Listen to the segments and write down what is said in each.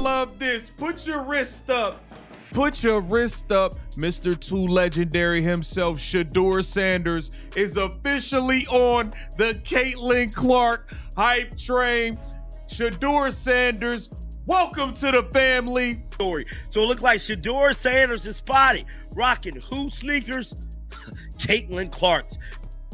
love this. Put your wrist up. Put your wrist up. Mr. Too Legendary himself, Shedeur Sanders, is officially on the Caitlin Clark hype train. Shedeur Sanders, welcome to the family. So it looked like Shedeur Sanders is spotted rocking who sneakers? Caitlin Clark's.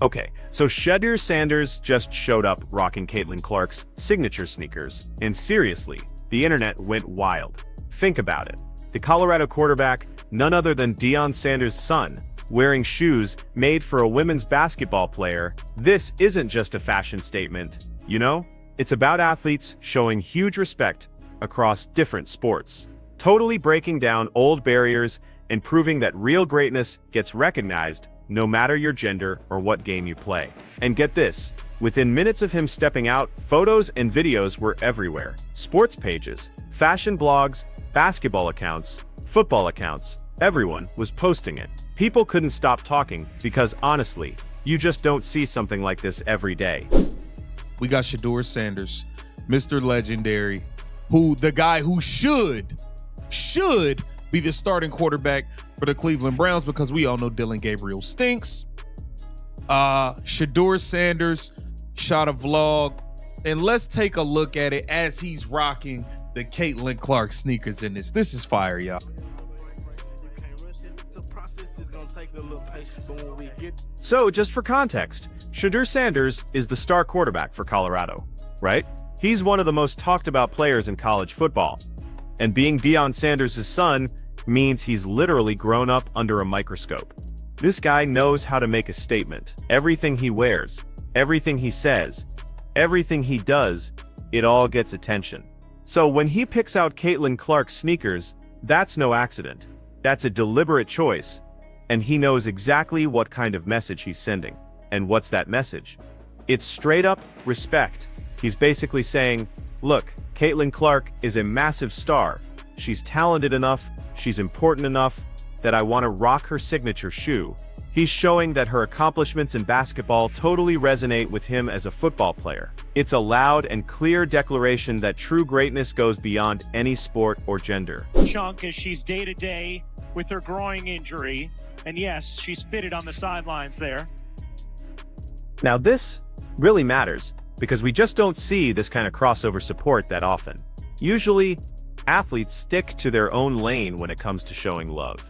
Okay, so Shedeur Sanders just showed up rocking Caitlin Clark's signature sneakers. And seriously, the internet went wild. Think about it. The Colorado quarterback, none other than Deion Sanders' son, wearing shoes made for a women's basketball player. This isn't just a fashion statement, you know? It's about athletes showing huge respect across different sports. Totally breaking down old barriers and proving that real greatness gets recognized no matter your gender or what game you play. And get this, within minutes of him stepping out, photos and videos were everywhere. Sports pages, fashion blogs, basketball accounts, football accounts, everyone was posting it. People couldn't stop talking because honestly, you just don't see something like this every day. We got Shedeur Sanders, Mr. Legendary, the guy who should be the starting quarterback for the Cleveland Browns, because we all know Dylan Gabriel stinks. Shedeur Sanders shot a vlog, and let's take a look at it as he's rocking the Caitlin Clark sneakers in this. This is fire, y'all. So, just for context, Shedeur Sanders is the star quarterback for Colorado, right? He's one of the most talked about players in college football. And being Deion Sanders' son means he's literally grown up under a microscope. This guy knows how to make a statement. Everything he wears, everything he says, everything he does, it all gets attention. So when he picks out Caitlin Clark's sneakers, that's no accident. That's a deliberate choice. And he knows exactly what kind of message he's sending. And what's that message? It's straight up respect. He's basically saying, look, Caitlin Clark is a massive star. She's talented enough, she's important enough, that I want to rock her signature shoe. He's showing that her accomplishments in basketball totally resonate with him as a football player. It's a loud and clear declaration that true greatness goes beyond any sport or gender. Chunk as she's day-to-day with her groin injury, and yes, she's fitted on the sidelines there. Now this really matters, because we just don't see this kind of crossover support that often. Usually, athletes stick to their own lane when it comes to showing love.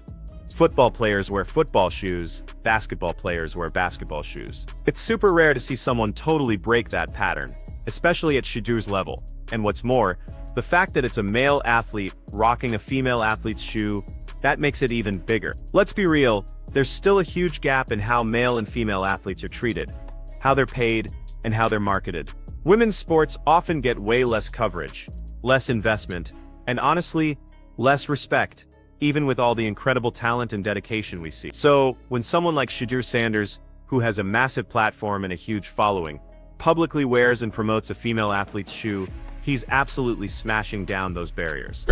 Football players wear football shoes, basketball players wear basketball shoes. It's super rare to see someone totally break that pattern, especially at Shedeur's level. And what's more, the fact that it's a male athlete rocking a female athlete's shoe, that makes it even bigger. Let's be real, there's still a huge gap in how male and female athletes are treated, how they're paid, and how they're marketed. Women's sports often get way less coverage, less investment, and honestly, less respect, even with all the incredible talent and dedication we see. So, when someone like Shedeur Sanders, who has a massive platform and a huge following, publicly wears and promotes a female athlete's shoe, he's absolutely smashing down those barriers.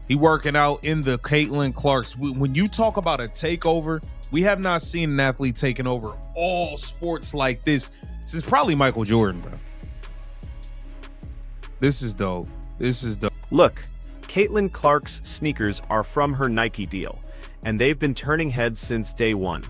He working out in the Caitlin Clark's. When you talk about a takeover, we have not seen an athlete taking over all sports like this since probably Michael Jordan, bro. This is dope. This is dope. Look, Caitlin Clark's sneakers are from her Nike deal, and they've been turning heads since day one.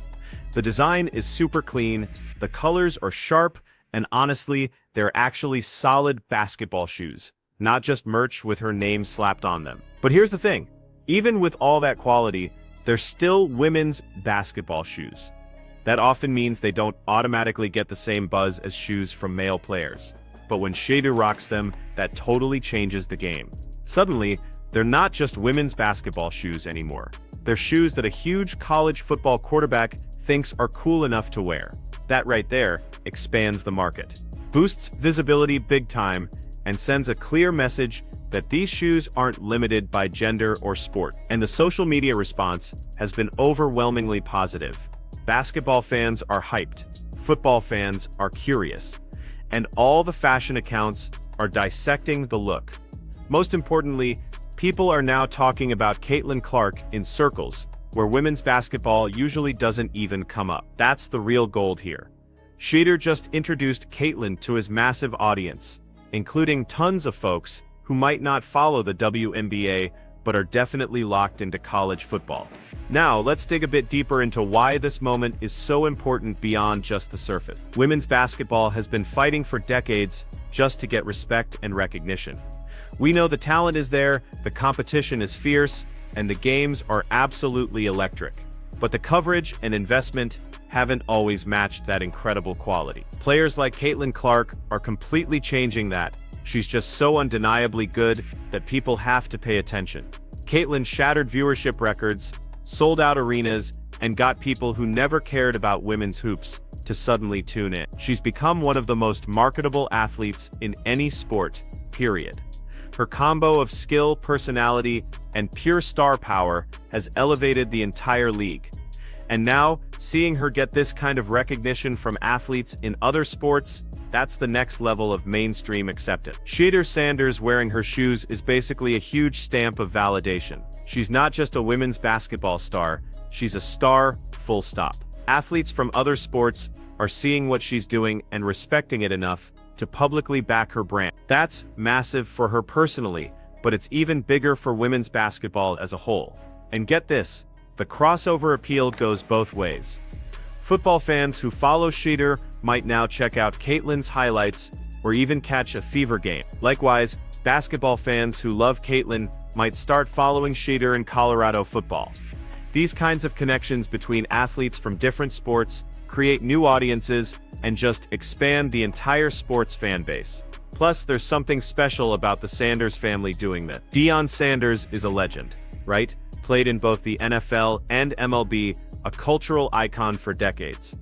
The design is super clean, the colors are sharp, and honestly, they're actually solid basketball shoes, not just merch with her name slapped on them. But here's the thing, even with all that quality, they're still women's basketball shoes. That often means they don't automatically get the same buzz as shoes from male players. But when Shedeur rocks them, that totally changes the game. Suddenly, they're not just women's basketball shoes anymore. They're shoes that a huge college football quarterback thinks are cool enough to wear. That right there expands the market, boosts visibility big time, and sends a clear message that these shoes aren't limited by gender or sport. And the social media response has been overwhelmingly positive. Basketball fans are hyped, football fans are curious, and all the fashion accounts are dissecting the look. Most importantly, people are now talking about Caitlin Clark in circles, where women's basketball usually doesn't even come up. That's the real gold here. Shedeur just introduced Caitlin to his massive audience, including tons of folks who might not follow the WNBA but are definitely locked into college football. Now, let's dig a bit deeper into why this moment is so important beyond just the surface. Women's basketball has been fighting for decades just to get respect and recognition. We know the talent is there, the competition is fierce, and the games are absolutely electric. But the coverage and investment haven't always matched that incredible quality. Players like Caitlin Clark are completely changing that. She's just so undeniably good that people have to pay attention. Caitlin shattered viewership records, sold out arenas, and got people who never cared about women's hoops to suddenly tune in. She's become one of the most marketable athletes in any sport, period. Her combo of skill, personality, and pure star power has elevated the entire league. And now, seeing her get this kind of recognition from athletes in other sports, that's the next level of mainstream acceptance. Shedeur Sanders wearing her shoes is basically a huge stamp of validation. She's not just a women's basketball star, she's a star, full stop. Athletes from other sports are seeing what she's doing and respecting it enough to publicly back her brand. That's massive for her personally, but it's even bigger for women's basketball as a whole. And get this, the crossover appeal goes both ways. Football fans who follow Shedeur might now check out Caitlin's highlights or even catch a Fever game. Likewise, basketball fans who love Caitlin might start following Shedeur in Colorado football. These kinds of connections between athletes from different sports create new audiences and just expand the entire sports fan base. Plus, there's something special about the Sanders family doing that. Deion Sanders is a legend, right? Played in both the NFL and MLB, a cultural icon for decades.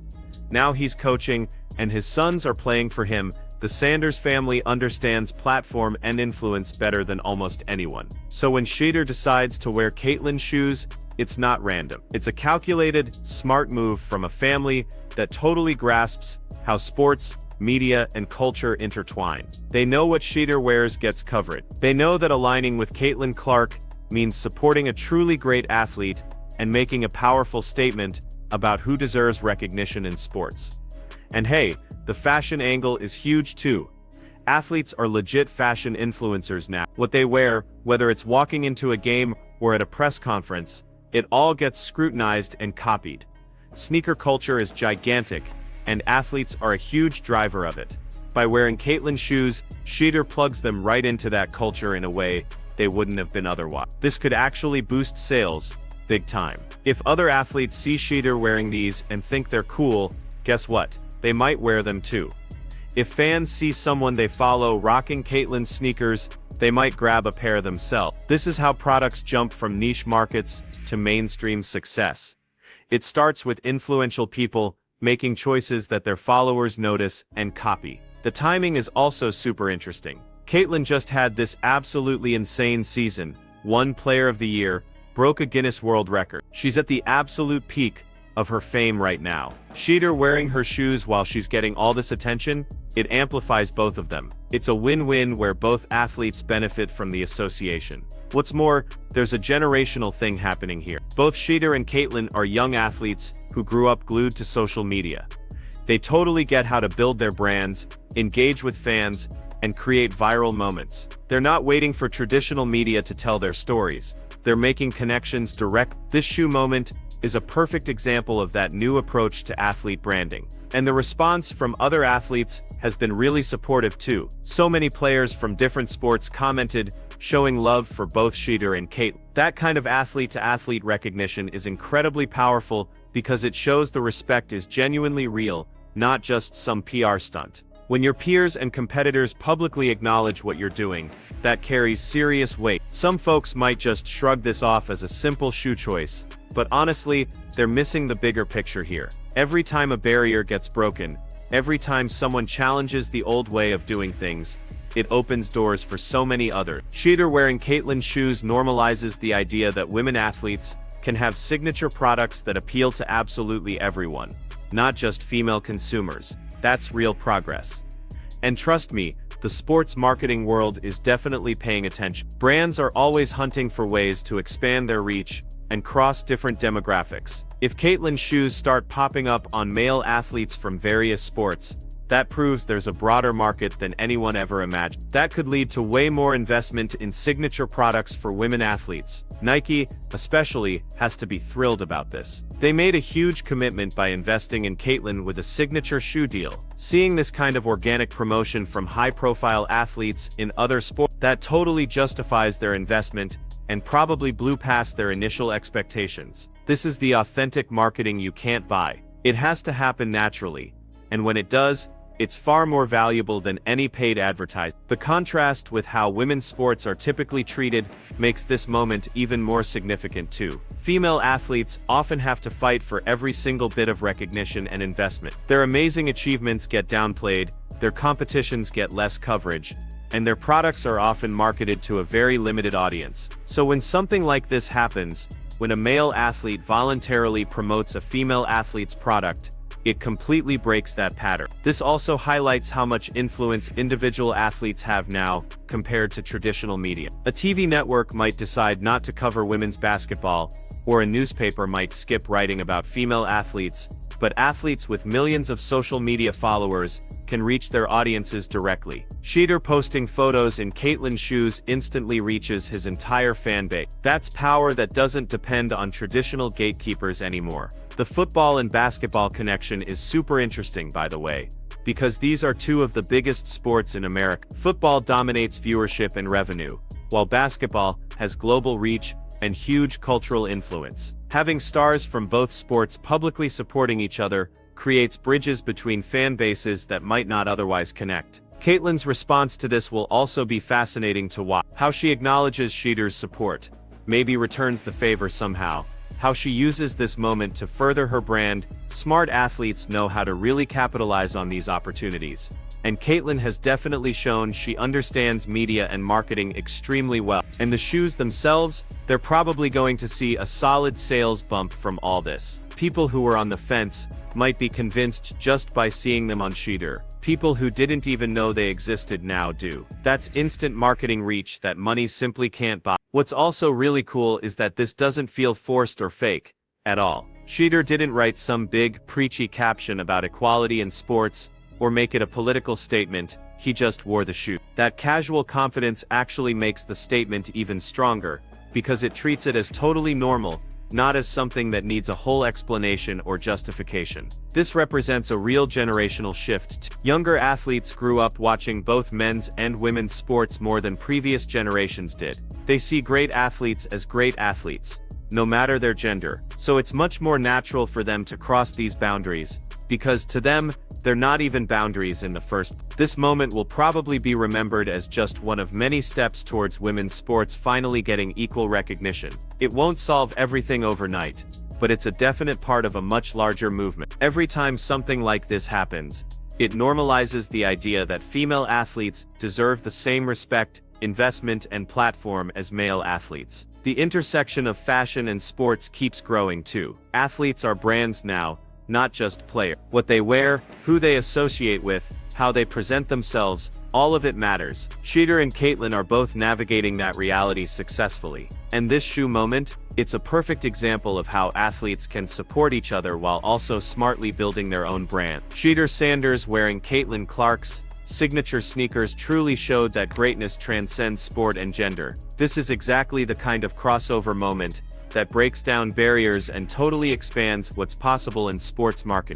Now he's coaching, and his sons are playing for him. The Sanders family understands platform and influence better than almost anyone. So when Shedeur decides to wear Caitlin's shoes, it's not random. It's a calculated, smart move from a family that totally grasps how sports, media, and culture intertwine. They know what Shedeur wears gets coverage. They know that aligning with Caitlin Clark means supporting a truly great athlete and making a powerful statement about who deserves recognition in sports. And hey, the fashion angle is huge too. Athletes are legit fashion influencers now. What they wear, whether it's walking into a game or at a press conference, it all gets scrutinized and copied. Sneaker culture is gigantic, and athletes are a huge driver of it. By wearing Caitlin's shoes, Shedeur plugs them right into that culture in a way they wouldn't have been otherwise. This could actually boost sales, big time. If other athletes see Shedeur wearing these and think they're cool, guess what? They might wear them too. If fans see someone they follow rocking Caitlin's sneakers, they might grab a pair themselves. This is how products jump from niche markets to mainstream success. It starts with influential people making choices that their followers notice and copy. The timing is also super interesting. Caitlin just had this absolutely insane season, won Player of the Year, broke a Guinness World Record. She's at the absolute peak of her fame right now. Shedeur wearing her shoes while she's getting all this attention, it amplifies both of them. It's a win-win where both athletes benefit from the association. What's more, there's a generational thing happening here. Both Shedeur and Caitlin are young athletes who grew up glued to social media. They totally get how to build their brands, engage with fans, and create viral moments. They're not waiting for traditional media to tell their stories. They're making connections direct. This shoe moment is a perfect example of that new approach to athlete branding. And the response from other athletes has been really supportive too. So many players from different sports commented, showing love for both Shedeur and Caitlin. That kind of athlete-to-athlete recognition is incredibly powerful because it shows the respect is genuinely real, not just some PR stunt. When your peers and competitors publicly acknowledge what you're doing, that carries serious weight. Some folks might just shrug this off as a simple shoe choice, but honestly, they're missing the bigger picture here. Every time a barrier gets broken, every time someone challenges the old way of doing things, it opens doors for so many others. Shedeur wearing Caitlin's shoes normalizes the idea that women athletes can have signature products that appeal to absolutely everyone, not just female consumers. That's real progress. And trust me, the sports marketing world is definitely paying attention. Brands are always hunting for ways to expand their reach and cross different demographics. If Caitlin's shoes start popping up on male athletes from various sports, That proves there's a broader market than anyone ever imagined. That could lead to way more investment in signature products for women athletes. Nike, especially, has to be thrilled about this. They made a huge commitment by investing in Caitlyn with a signature shoe deal. Seeing this kind of organic promotion from high-profile athletes in other sports, that totally justifies their investment and probably blew past their initial expectations. This is the authentic marketing you can't buy. It has to happen naturally, and when it does, it's far more valuable than any paid advertising. The contrast with how women's sports are typically treated makes this moment even more significant too. Female athletes often have to fight for every single bit of recognition and investment. Their amazing achievements get downplayed, their competitions get less coverage, and their products are often marketed to a very limited audience. So when something like this happens, when a male athlete voluntarily promotes a female athlete's product, it completely breaks that pattern. This also highlights how much influence individual athletes have now, compared to traditional media. A TV network might decide not to cover women's basketball, or a newspaper might skip writing about female athletes, but athletes with millions of social media followers can reach their audiences directly. Shedeur posting photos in Caitlyn's shoes instantly reaches his entire fan base. That's power that doesn't depend on traditional gatekeepers anymore. The football and basketball connection is super interesting, by the way, because these are two of the biggest sports in America. Football dominates viewership and revenue, while basketball has global reach and huge cultural influence. Having stars from both sports publicly supporting each other creates bridges between fan bases that might not otherwise connect. Caitlyn's response to this will also be fascinating to watch. How she acknowledges Shedeur's support, maybe returns the favor somehow. How she uses this moment to further her brand. Smart athletes know how to really capitalize on these opportunities. And Caitlyn has definitely shown she understands media and marketing extremely well. And the shoes themselves, they're probably going to see a solid sales bump from all this. People who were on the fence might be convinced just by seeing them on Shedeur. People who didn't even know they existed now do. That's instant marketing reach that money simply can't buy. What's also really cool is that this doesn't feel forced or fake at all. Shedeur didn't write some big, preachy caption about equality in sports, or make it a political statement. He just wore the shoe. That casual confidence actually makes the statement even stronger, because it treats it as totally normal, not as something that needs a whole explanation or justification. This represents a real generational shift. Younger athletes grew up watching both men's and women's sports more than previous generations did. They see great athletes as great athletes, no matter their gender. So it's much more natural for them to cross these boundaries, because to them, they're not even boundaries in the first. This moment will probably be remembered as just one of many steps towards women's sports finally getting equal recognition. It won't solve everything overnight, but it's a definite part of a much larger movement. Every time something like this happens, it normalizes the idea that female athletes deserve the same respect, investment, and platform as male athletes. The intersection of fashion and sports keeps growing too. Athletes are brands now, not just players. What they wear, who they associate with, how they present themselves, all of it matters. Shedeur and Caitlyn are both navigating that reality successfully. And this shoe moment, it's a perfect example of how athletes can support each other while also smartly building their own brand. Shedeur Sanders wearing Caitlyn Clark's signature sneakers truly showed that greatness transcends sport and gender. This is exactly the kind of crossover moment that breaks down barriers and totally expands what's possible in sports marketing.